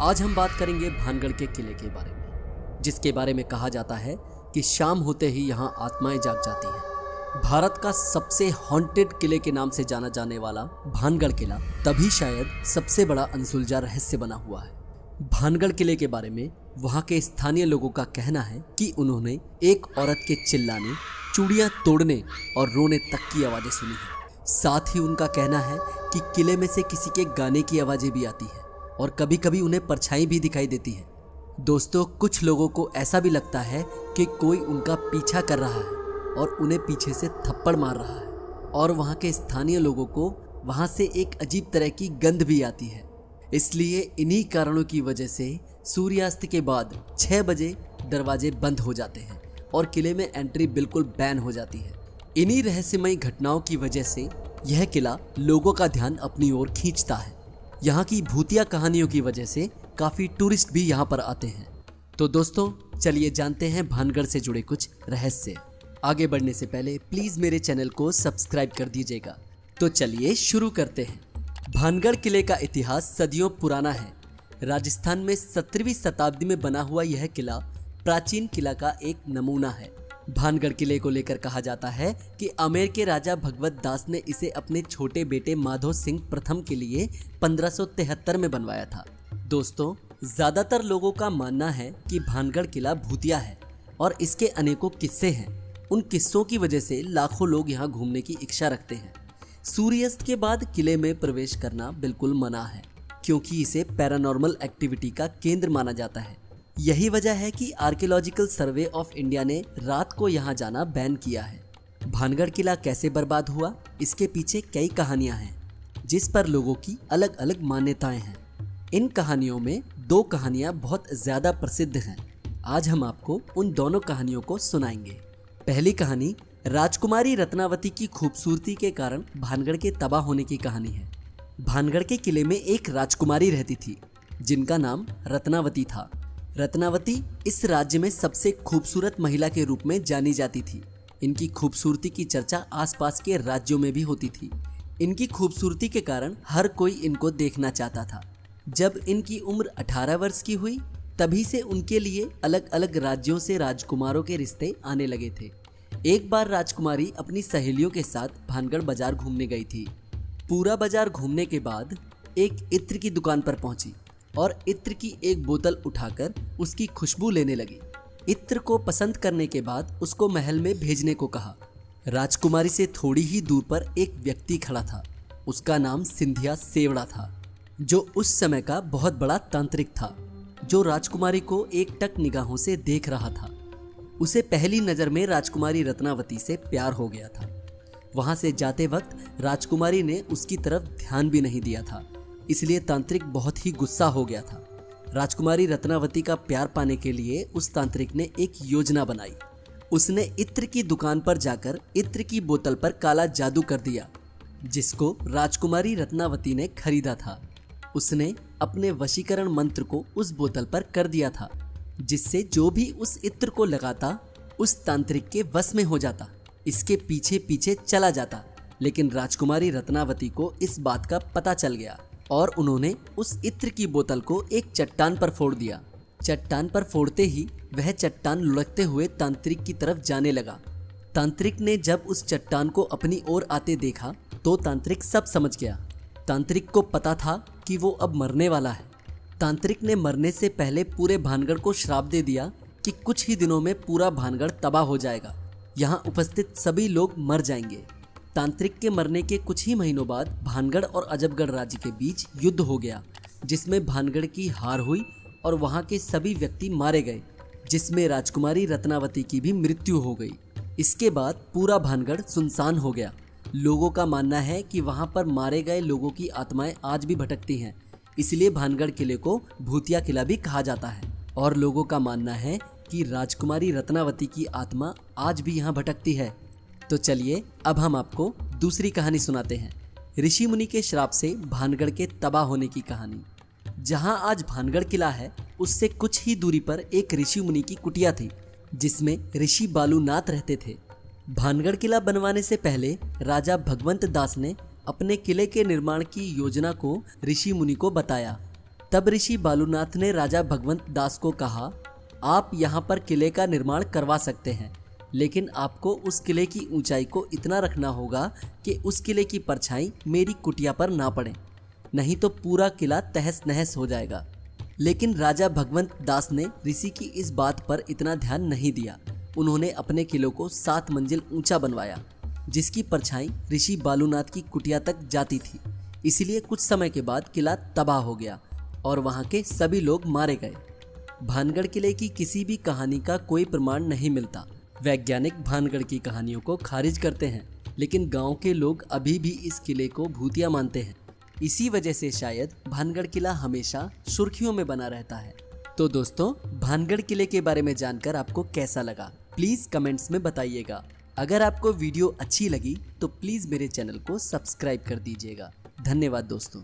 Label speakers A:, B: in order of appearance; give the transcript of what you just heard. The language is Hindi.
A: आज हम बात करेंगे भानगढ़ के किले के बारे में, जिसके बारे में कहा जाता है कि शाम होते ही यहाँ आत्माएं जाग जाती हैं। भारत का सबसे हॉन्टेड किले के नाम से जाना जाने वाला भानगढ़ किला तभी शायद सबसे बड़ा अनसुलझा रहस्य बना हुआ है। भानगढ़ किले के बारे में वहाँ के स्थानीय लोगों का कहना है कि उन्होंने एक औरत के चिल्लाने, चूड़ियाँ तोड़ने और रोने तक की आवाज़ें सुनी हैं। साथ ही उनका कहना है कि किले में से किसी के गाने की आवाज़ें भी आती हैं और कभी कभी उन्हें परछाई भी दिखाई देती है। दोस्तों, कुछ लोगों को ऐसा भी लगता है कि कोई उनका पीछा कर रहा है और उन्हें पीछे से थप्पड़ मार रहा है। और वहाँ के स्थानीय लोगों को वहाँ से एक अजीब तरह की गंध भी आती है। इसलिए इन्हीं कारणों की वजह से सूर्यास्त के बाद 6 बजे दरवाजे बंद हो जाते हैं और किले में एंट्री बिल्कुल बैन हो जाती है। इन्हीं रहस्यमयी घटनाओं की वजह से यह किला लोगों का ध्यान अपनी ओर खींचता है। यहाँ की भूतिया कहानियों की वजह से काफ़ी टूरिस्ट भी यहाँ पर आते हैं। तो दोस्तों, चलिए जानते हैं भानगढ़ से जुड़े कुछ रहस्य। आगे बढ़ने से पहले प्लीज़ मेरे चैनल को सब्सक्राइब कर दीजिएगा। तो चलिए शुरू करते हैं। भानगढ़ किले का इतिहास सदियों पुराना है। राजस्थान में 17वीं शताब्दी में बना हुआ यह किला प्राचीन किला का एक नमूना है। भानगढ़ किले को लेकर कहा जाता है कि आमेर के राजा भगवत दास ने इसे अपने छोटे बेटे माधो सिंह प्रथम के लिए 1573 में बनवाया था। दोस्तों, ज्यादातर लोगों का मानना है कि भानगढ़ किला भूतिया है और इसके अनेकों किस्से हैं। उन किस्सों की वजह से लाखों लोग यहाँ घूमने की इच्छा रखते हैं। सूर्यास्त के बाद किले में प्रवेश करना बिल्कुल मना है, क्योंकि इसे पैरानॉर्मल एक्टिविटी का केंद्र माना जाता है। यही वजह है कि आर्कियोलॉजिकल सर्वे ऑफ इंडिया ने रात को यहाँ जाना बैन किया है। भानगढ़ किला कैसे बर्बाद हुआ, इसके पीछे कई कहानियां हैं, जिस पर लोगों की अलग अलग मान्यताएं हैं। इन कहानियों में 2 कहानियां बहुत ज्यादा प्रसिद्ध हैं। आज हम आपको उन दोनों कहानियों को सुनाएंगे। पहली कहानी राजकुमारी रत्नावती की खूबसूरती के कारण भानगढ़ के तबाह होने की कहानी है। भानगढ़ के किले में एक राजकुमारी रहती थी, जिनका नाम रत्नावती था। रत्नावती इस राज्य में सबसे खूबसूरत महिला के रूप में जानी जाती थी। इनकी खूबसूरती की चर्चा आसपास के राज्यों में भी होती थी। इनकी खूबसूरती के कारण हर कोई इनको देखना चाहता था। जब इनकी उम्र 18 वर्ष की हुई, तभी से उनके लिए अलग अलग राज्यों से राजकुमारों के रिश्ते आने लगे थे। एक बार राजकुमारी अपनी सहेलियों के साथ भानगढ़ बाजार घूमने गई थी। पूरा बाजार घूमने के बाद एक इत्र की दुकान पर पहुंची और इत्र की एक बोतल उठाकर उसकी खुशबू लेने लगी। इत्र को पसंद करने के बाद उसको महल में भेजने को कहा। राजकुमारी से थोड़ी ही दूर पर एक व्यक्ति खड़ा था। उसका नाम सिंधिया सेवड़ा था, जो उस समय का बहुत बड़ा तांत्रिक था, जो राजकुमारी को एकटक निगाहों से देख रहा था। उसे पहली नज़र में राजकुमारी रत्नावती से प्यार हो गया था। वहां से जाते वक्त राजकुमारी ने उसकी तरफ ध्यान भी नहीं दिया था, इसलिए तांत्रिक बहुत ही गुस्सा हो गया था। राजकुमारी रत्नावती का प्यार पाने के लिए उस तांत्रिक ने एक योजना बनाई। उसने इत्र की दुकान पर जाकर इत्र की बोतल पर काला जादू कर दिया, जिसको राजकुमारी रत्नावती ने खरीदा था। उसने अपने वशीकरण मंत्र को उस बोतल पर कर दिया था, जिससे जो भी उस इत्र को लगाता उस तांत्रिक के वश में हो जाता, इसके पीछे पीछे चला जाता। लेकिन राजकुमारी रत्नावती को इस बात का पता चल गया और उन्होंने उस इत्र की बोतल को एक चट्टान पर फोड़ दिया। चट्टान पर फोड़ते ही वह चट्टान लुढ़कते हुए तांत्रिक की तरफ जाने लगा। तांत्रिक ने जब उस चट्टान को अपनी ओर आते देखा तो तांत्रिक सब समझ गया। तांत्रिक को पता था कि वो अब मरने वाला है। तांत्रिक ने मरने से पहले पूरे भानगढ़ को श्राप दे दिया कि कुछ ही दिनों में पूरा भानगढ़ तबाह हो जाएगा, यहाँ उपस्थित सभी लोग मर जाएंगे। तांत्रिक के मरने के कुछ ही महीनों बाद भानगढ़ और अजबगढ़ राज्य के बीच युद्ध हो गया, जिसमें भानगढ़ की हार हुई और वहां के सभी व्यक्ति मारे गए, जिसमें राजकुमारी रत्नावती की भी मृत्यु हो गई। इसके बाद पूरा भानगढ़ सुनसान हो गया। लोगों का मानना है कि वहां पर मारे गए लोगों की आत्माएं आज भी भटकती हैं, इसलिए भानगढ़ किले को भूतिया किला भी कहा जाता है। और लोगों का मानना है कि राजकुमारी रत्नावती की आत्मा आज भी यहाँ भटकती है। तो चलिए अब हम आपको दूसरी कहानी सुनाते हैं, ऋषि मुनि के श्राप से भानगढ़ के तबाह होने की कहानी। जहां आज भानगढ़ किला है, उससे कुछ ही दूरी पर एक ऋषि मुनि की कुटिया थी, जिसमें ऋषि बालूनाथ रहते थे। भानगढ़ किला बनवाने से पहले राजा भगवंत दास ने अपने किले के निर्माण की योजना को ऋषि मुनि को बताया। तब ऋषि बालूनाथ ने राजा भगवंत दास को कहा, आप यहाँ पर किले का निर्माण करवा सकते हैं, लेकिन आपको उस किले की ऊंचाई को इतना रखना होगा कि उस किले की परछाई मेरी कुटिया पर ना पड़े, नहीं तो पूरा किला तहस नहस हो जाएगा। लेकिन राजा भगवंत दास ने ऋषि की इस बात पर इतना ध्यान नहीं दिया। उन्होंने अपने किले को 7 मंजिल ऊंचा बनवाया, जिसकी परछाई ऋषि बालूनाथ की कुटिया तक जाती थी। इसीलिए कुछ समय के बाद किला तबाह हो गया और वहां के सभी लोग मारे गए। भानगढ़ किले की किसी भी कहानी का कोई प्रमाण नहीं मिलता। वैज्ञानिक भानगढ़ की कहानियों को खारिज करते हैं, लेकिन गांव के लोग अभी भी इस किले को भूतिया मानते हैं। इसी वजह से शायद भानगढ़ किला हमेशा सुर्खियों में बना रहता है। तो दोस्तों, भानगढ़ किले के बारे में जानकर आपको कैसा लगा, प्लीज कमेंट्स में बताइएगा। अगर आपको वीडियो अच्छी लगी तो प्लीज मेरे चैनल को सब्सक्राइब कर दीजिएगा। धन्यवाद दोस्तों।